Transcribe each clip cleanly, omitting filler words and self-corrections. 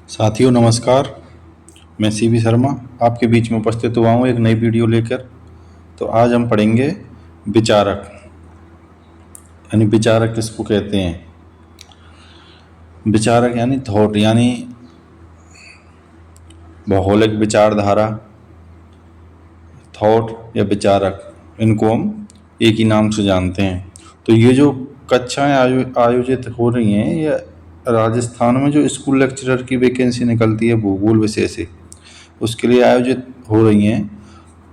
साथियों नमस्कार। मैं सीवी शर्मा आपके बीच में उपस्थित हुआ हूँ एक नई वीडियो लेकर। तो आज हम पढ़ेंगे विचारक, यानी विचारक किसको कहते हैं। विचारक यानी थॉट, यानी भौगोलिक विचारधारा, थॉट या विचारक, इनको हम एक ही नाम से जानते हैं। तो ये जो कक्षाएं आयोजित हो रही हैं, ये राजस्थान में जो स्कूल लेक्चरर की वैकेंसी निकलती है भूगोल विषय से, उसके लिए आयोजित हो रही हैं।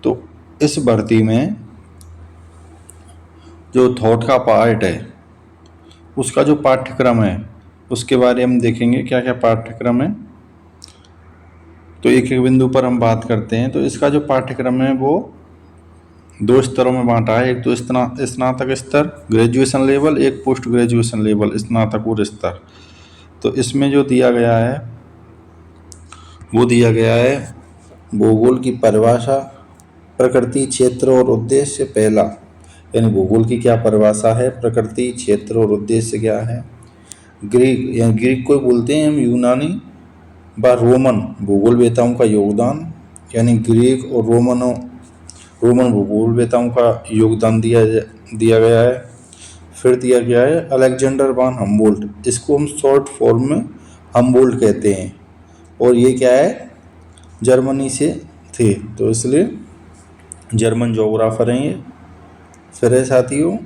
तो इस भर्ती में जो थॉट का पार्ट है, उसका जो पाठ्यक्रम है, उसके बारे में देखेंगे क्या क्या पाठ्यक्रम है। तो एक एक बिंदु पर हम बात करते हैं। तो इसका जो पाठ्यक्रम है वो दो स्तरों में बांटा है। एक तो स्नातक स्तर ग्रेजुएशन लेवल, एक पोस्ट ग्रेजुएशन लेवल स्नातकोत्तर स्तर। तो इसमें जो दिया गया है वो दिया गया है भूगोल की परिभाषा, प्रकृति, क्षेत्र और उद्देश्य पहला, यानी भूगोल की क्या परिभाषा है, प्रकृति, क्षेत्र और उद्देश्य क्या है। ग्रीक, यानी ग्रीक को बोलते हैं हम यूनानी व रोमन भूगोलवेताओं का योगदान, यानी ग्रीक और रोमन भूगोलवेताओं का योगदान दिया गया है। फिर दिया गया है अलेक्जेंडर वान हम्बोल्ट, इसको हम शॉर्ट फॉर्म में हम्बोल्ट कहते हैं, और ये क्या है, जर्मनी से थे, तो इसलिए जर्मन जोग्राफर हैं ये। फिर है साथियों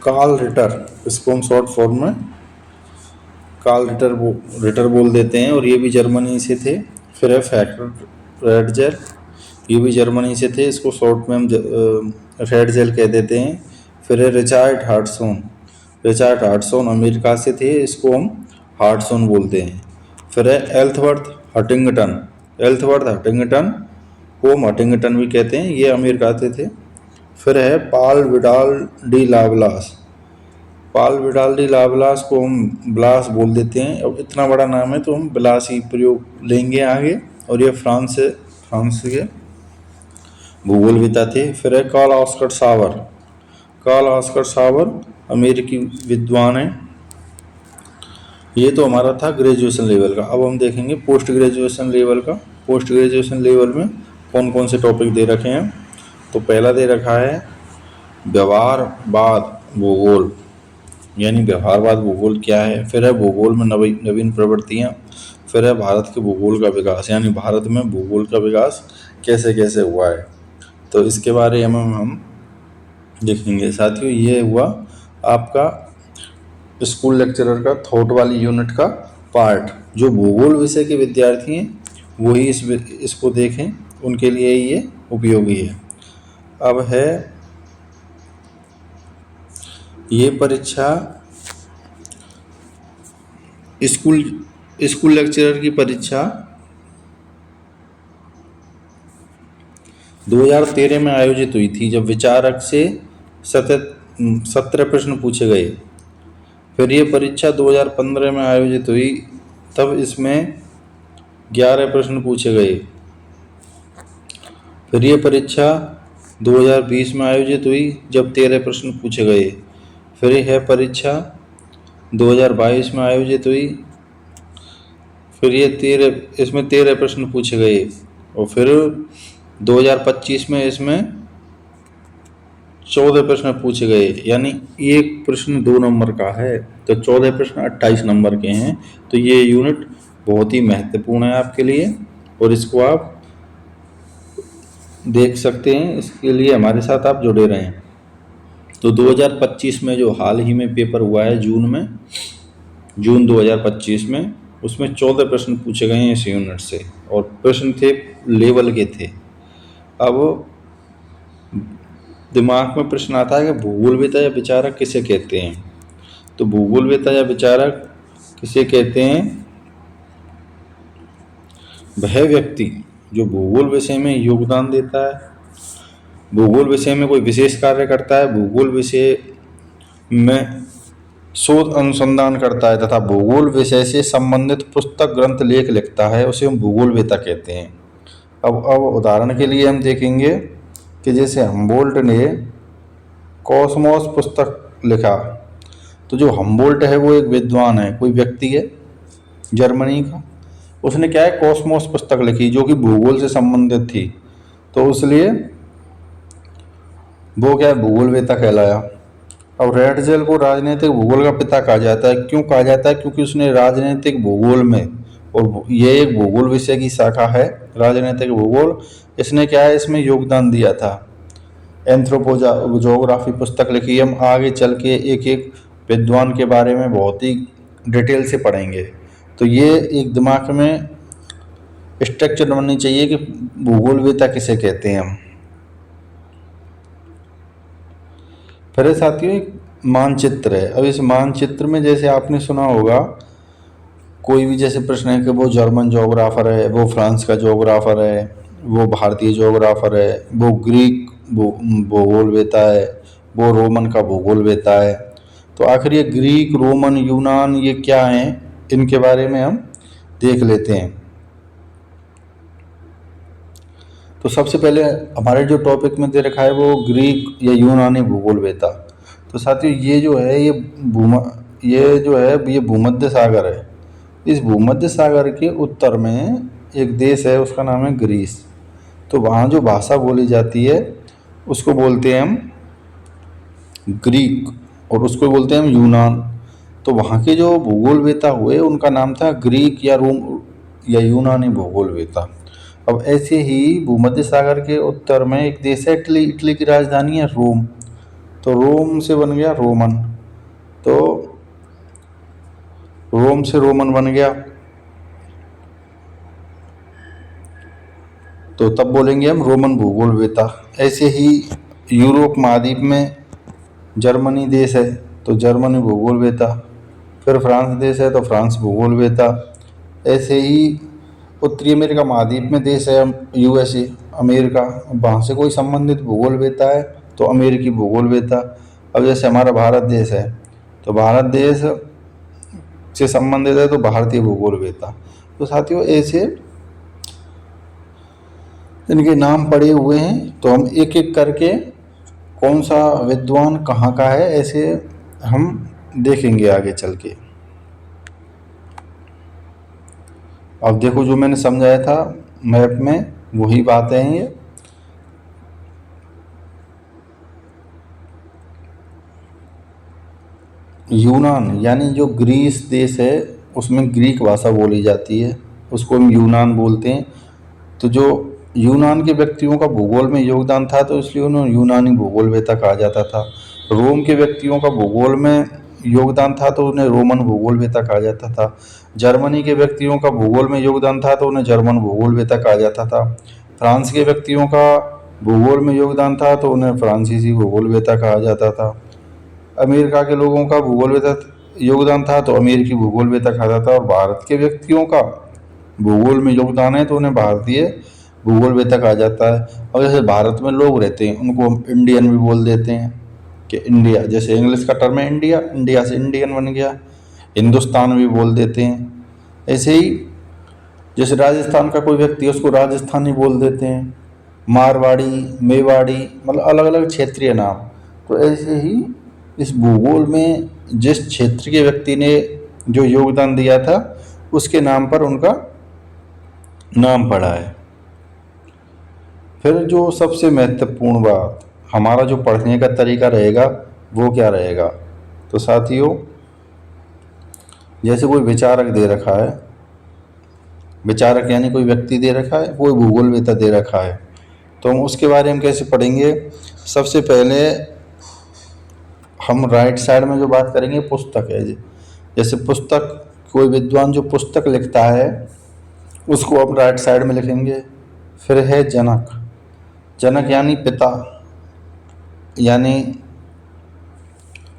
कार्ल रिटर, इसको हम शॉर्ट फॉर्म में कार्ल रिटर बोल देते हैं, और ये भी जर्मनी से थे। फिर है फ्रेडजेल, ये भी जर्मनी से थे, इसको शॉर्ट में हम फ्रेडजेल कह देते हैं। फिर है रिचार्ड हार्टसॉन अमेरिका से थे, इसको हम हार्टसॉन बोलते हैं। फिर है एल्थवर्थ हटिंगटन को हम हटिंगटन भी कहते हैं, ये अमेरिका से थे। फिर है पाल विडाल डी लावलास को हम ब्लास बोल देते हैं। अब इतना बड़ा नाम है तो हम ब्लास ही प्रयोग लेंगे आगे। और ये फ्रांस के भूगोलवेता थे। फिर है कार्ल ऑस्कर सावर अमेरिकी विद्वान है। ये तो हमारा था ग्रेजुएशन लेवल का। अब हम देखेंगे पोस्ट ग्रेजुएशन लेवल का। पोस्ट ग्रेजुएशन लेवल में कौन कौन से टॉपिक दे रखे हैं। तो पहला दे रखा है व्यवहारवाद भूगोल, यानी व्यवहारवाद भूगोल क्या है। फिर है भूगोल में नवीन प्रवृत्तियाँ। फिर है भारत के भूगोल का विकास, यानी भारत में भूगोल का विकास कैसे कैसे हुआ है, तो इसके बारे में हम देखेंगे। साथियों ये हुआ आपका स्कूल लेक्चरर का थॉट वाली यूनिट का पार्ट। जो भूगोल विषय के विद्यार्थी हैं वही इसको देखें, उनके लिए ये उपयोगी है। अब है ये परीक्षा स्कूल लेक्चरर की परीक्षा 2013 में आयोजित हुई थी, जब विचारक से 17 प्रश्न पूछे गए। फिर ये परीक्षा 2015 में आयोजित हुई, तब इसमें 11 प्रश्न पूछे गए। फिर ये परीक्षा 2020 में आयोजित हुई, जब 13 प्रश्न पूछे गए। फिर यह परीक्षा 2022 में आयोजित हुई, फिर ये 13 प्रश्न पूछे गए। और फिर 2025 में इसमें 14 प्रश्न पूछे गए, यानी एक प्रश्न 2 नंबर का है, तो 14 प्रश्न 28 नंबर के हैं। तो ये यूनिट बहुत ही महत्वपूर्ण है आपके लिए, और इसको आप देख सकते हैं। इसके लिए हमारे साथ आप जुड़े रहें। तो 2025 में जो हाल ही में पेपर हुआ है जून 2025 में, उसमें 14 प्रश्न पूछे गए हैं इस यूनिट से, और प्रश्न थे लेवल के थे। अब दिमाग में प्रश्न आता है कि भूगोलवेता या विचारक किसे कहते हैं। तो भूगोलवेता या विचारक किसे कहते हैं, वह व्यक्ति जो भूगोल विषय में योगदान देता है, भूगोल विषय में कोई विशेष कार्य करता है, भूगोल विषय में शोध अनुसंधान करता है तथा भूगोल विषय से संबंधित पुस्तक ग्रंथ लेख लिखता है, उसे हम भूगोलवेता कहते हैं। अब उदाहरण के लिए हम देखेंगे कि जैसे हम्बोल्ट ने कॉस्मोस पुस्तक लिखा, तो जो हम्बोल्ट है वो एक विद्वान है, कोई व्यक्ति है जर्मनी का। उसने क्या है, कॉस्मोस पुस्तक लिखी जो कि भूगोल से संबंधित थी, तो इसलिए वो क्या है, भूगोलवेता कहलाया। अब रेडजेल को राजनीतिक भूगोल का पिता कहा जाता है। क्यों कहा जाता है? क्योंकि उसने राजनीतिक भूगोल में, और ये एक भूगोल विषय की शाखा है राजनीतिक भूगोल, इसने क्या है, इसमें योगदान दिया था। एंथ्रोपोजोग्राफी पुस्तक लिखी। हम आगे चल के एक एक विद्वान के बारे में बहुत ही डिटेल से पढ़ेंगे। तो ये एक दिमाग में स्ट्रक्चर बननी चाहिए कि भूगोलवेता किसे कहते हैं हम। फिर साथियों एक मानचित्र है। अब इस मानचित्र में जैसे आपने सुना होगा, कोई भी जैसे प्रश्न है कि वो जर्मन जोग्राफर है, वो फ्रांस का जोग्राफर है, वो भारतीय जोग्राफर है, वो ग्रीक भूगोलवेता है, वो रोमन का भूगोलवेता है। तो आखिर ये ग्रीक, रोमन, यूनान ये क्या हैं, इनके बारे में हम देख लेते हैं। तो सबसे पहले हमारे जो टॉपिक में दे रखा है वो ग्रीक या यूनानी भूगोलवेता। तो साथियों ये जो है ये भूमध्य सागर है। इस भूमध्य सागर के उत्तर में एक देश है, उसका नाम है ग्रीस। तो वहाँ जो भाषा बोली जाती है उसको बोलते हैं हम ग्रीक, और उसको बोलते हैं हम यूनान। तो वहाँ के जो भूगोलवेता हुए उनका नाम था ग्रीक या रोम या यूनानी भूगोलवेता। अब ऐसे ही भूमध्य सागर के उत्तर में एक देश है इटली। इटली की राजधानी है रोम। तो रोम से बन गया रोमन, तो रोम से रोमन बन गया, तो तब बोलेंगे हम रोमन भूगोलवेता। ऐसे ही यूरोप महाद्वीप में जर्मनी देश है तो जर्मनी भूगोलवेता, फिर फ्रांस देश है तो फ्रांस भूगोलवेता। ऐसे ही उत्तरी अमेरिका महाद्वीप में देश है यूएसए, अमेरिका, वहाँ से कोई संबंधित भूगोलवेता है तो अमेरिकी भूगोलवेता। अब जैसे हमारा भारत देश है तो भारत देश से संबंधित है तो भारतीय भूगोलवेता। तो साथियों ऐसे इनके नाम पड़े हुए हैं, तो हम एक एक करके कौन सा विद्वान कहाँ का है ऐसे हम देखेंगे आगे चल के। अब देखो जो मैंने समझाया था मैप में वही बातें हैं ये। यूनान यानी जो ग्रीस देश है उसमें ग्रीक भाषा बोली जाती है, उसको हम यूनान बोलते हैं। तो जो यूनान के व्यक्तियों का भूगोल में योगदान था तो इसलिए उन्हें यूनानी भूगोलवेता कहा जाता था। रोम के व्यक्तियों का भूगोल में योगदान था तो उन्हें रोमन भूगोलवेता कहा जाता था। जर्मनी के व्यक्तियों का भूगोल में योगदान था तो उन्हें जर्मन भूगोलवेता कहा जाता था। फ्रांस के व्यक्तियों का भूगोल में योगदान था तो उन्हें फ्रांसीसी भूगोलवेता कहा जाता था। अमेरिका के लोगों का भूगोलवेता योगदान था तो अमेरिकी भूगोलवेता कहा जाता था। और भारत के व्यक्तियों का भूगोल में योगदान है तो उन्हें भारतीय भूगोलवेता कहा जाता है। और जैसे भारत में लोग रहते हैं उनको हम इंडियन भी बोल देते हैं कि इंडिया, जैसे इंग्लिश का टर्म है इंडिया, इंडिया से इंडियन बन गया। हिंदुस्तान भी बोल देते हैं। ऐसे ही जैसे राजस्थान का कोई व्यक्ति है उसको राजस्थानी बोल देते हैं, मारवाड़ी, मेवाड़ी, मतलब अलग अलग क्षेत्रीय नाम। तो ऐसे ही इस भूगोल में जिस क्षेत्र के व्यक्ति ने जो योगदान दिया था उसके नाम पर उनका नाम पड़ा है। फिर जो सबसे महत्वपूर्ण बात, हमारा जो पढ़ने का तरीका रहेगा वो क्या रहेगा। तो साथियों जैसे कोई विचारक दे रखा है, विचारक यानी कोई व्यक्ति दे रखा है, कोई भूगोलवेता दे रखा है, तो हम उसके बारे में कैसे पढ़ेंगे। सबसे पहले हम राइट साइड में जो बात करेंगे पुस्तक है। जैसे पुस्तक, कोई विद्वान जो पुस्तक लिखता है उसको हम राइट साइड में लिखेंगे। फिर है जनक। जनक यानी पिता, यानी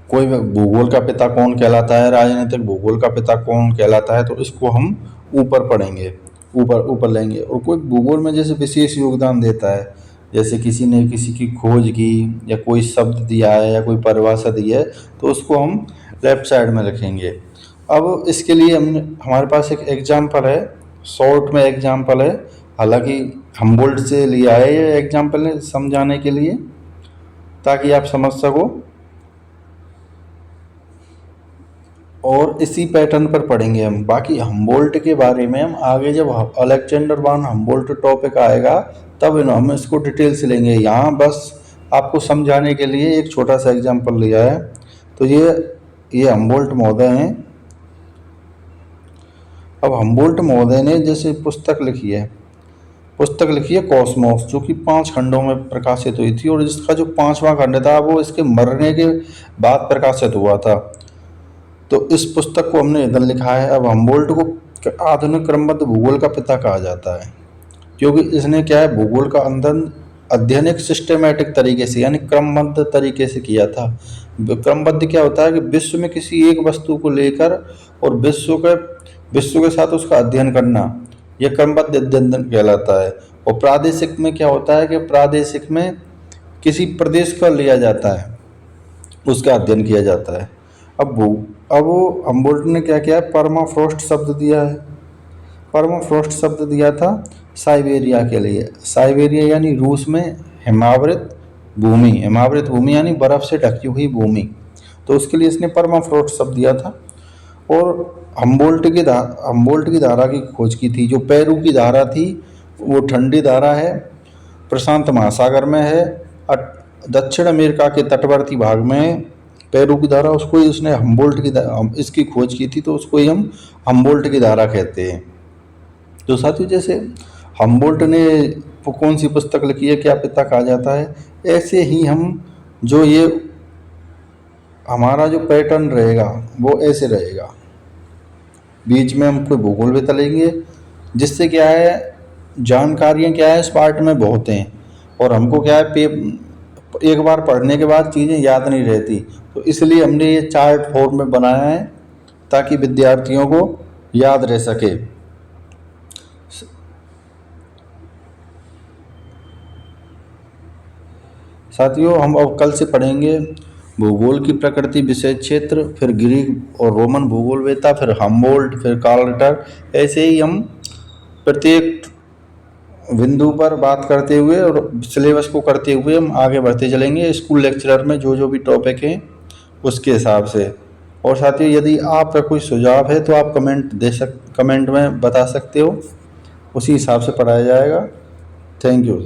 कोई भूगोल का पिता कौन कहलाता है, राजनीतिक भूगोल का पिता कौन कहलाता है, तो इसको हम ऊपर पढ़ेंगे, ऊपर लेंगे। और कोई भूगोल में जैसे विशेष योगदान देता है, जैसे किसी ने किसी की खोज की या कोई शब्द दिया है या कोई परिभाषा दी है, तो उसको हम लेफ्ट साइड में लिखेंगे। अब इसके लिए हमारे पास एक एग्जाम्पल है, शॉर्ट में एग्जाम्पल है, हालांकि हमबोल्ट से लिया है ये एग्जाम्पल समझाने के लिए ताकि आप समझ सको। और इसी पैटर्न पर पढ़ेंगे हम। बाकी हम्बोल्ट के बारे में हम आगे जब अलेक्जेंडर वान हम्बोल्ट टॉपिक आएगा तब हम इसको डिटेल से लेंगे। यहाँ बस आपको समझाने के लिए एक छोटा सा एग्जांपल लिया है। तो ये हम्बोल्ट महोदय हैं। अब हम्बोल्ट महोदय ने जैसे पुस्तक लिखी है कॉस्मोस, जो कि 5 खंडों में प्रकाशित हुई थी और जिसका जो 5वां खंड था वो इसके मरने के बाद प्रकाशित हुआ था। तो इस पुस्तक को हमने इधर लिखा है। अब हम्बोल्ट को आधुनिक क्रमबद्ध भूगोल का पिता कहा जाता है, क्योंकि इसने क्या है, भूगोल का अध्ययन एक सिस्टमेटिक तरीके से यानी क्रमबद्ध तरीके से किया था। क्रमबद्ध क्या होता है कि विश्व में किसी एक वस्तु को लेकर और विश्व के साथ उसका अध्ययन करना, यह क्रमबद्ध अध्ययन कहलाता है। और प्रादेशिक में क्या होता है कि प्रादेशिक में किसी प्रदेश का लिया जाता है, उसका अध्ययन किया जाता है। अब हम्बोल्ट ने क्या किया है, परमाफ्रॉस्ट शब्द दिया है। परमाफ्रॉस्ट शब्द दिया था साइबेरिया के लिए। साइबेरिया यानी रूस में हिमावृत भूमि यानी बर्फ से ढकी हुई भूमि, तो उसके लिए इसने परमाफ्रॉस्ट शब्द दिया था। और हम्बोल्ट की धारा की खोज की थी। जो पेरू की धारा थी वो ठंडी धारा है, प्रशांत महासागर में है, दक्षिण अमेरिका के तटवर्ती भाग में है पेरू की धारा। उसको ही उसने इसकी खोज की थी, तो उसको ही हम हम्बोल्ट की धारा कहते हैं। तो साथियों, जैसे हम्बोल्ट ने कौन सी पुस्तक लिखी है, क्या पिता कहा जाता है, ऐसे ही हम जो ये हमारा जो पैटर्न रहेगा वो ऐसे रहेगा। बीच में हम कोई भूगोल भी तलेंगे, जिससे क्या है, जानकारियाँ क्या है इस पार्ट में बहुत हैं और हमको क्या है एक बार पढ़ने के बाद चीज़ें याद नहीं रहती। तो इसलिए हमने ये चार्ट फॉर्म में बनाया है ताकि विद्यार्थियों को याद रह सके। साथियों, हम अब कल से पढ़ेंगे भूगोल की प्रकृति विषय क्षेत्र, फिर ग्रीक और रोमन भूगोलवेत्ता, फिर हम्बोल्ट, फिर कार्ल रिटर। ऐसे ही हम प्रत्येक बिंदु पर बात करते हुए और सिलेबस को करते हुए हम आगे बढ़ते चलेंगे स्कूल लेक्चरर में जो भी टॉपिक हैं उसके हिसाब से। और साथियों, यदि आपका कोई सुझाव है तो आप कमेंट में बता सकते हो, उसी हिसाब से पढ़ाया जाएगा। थैंक यू,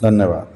धन्यवाद।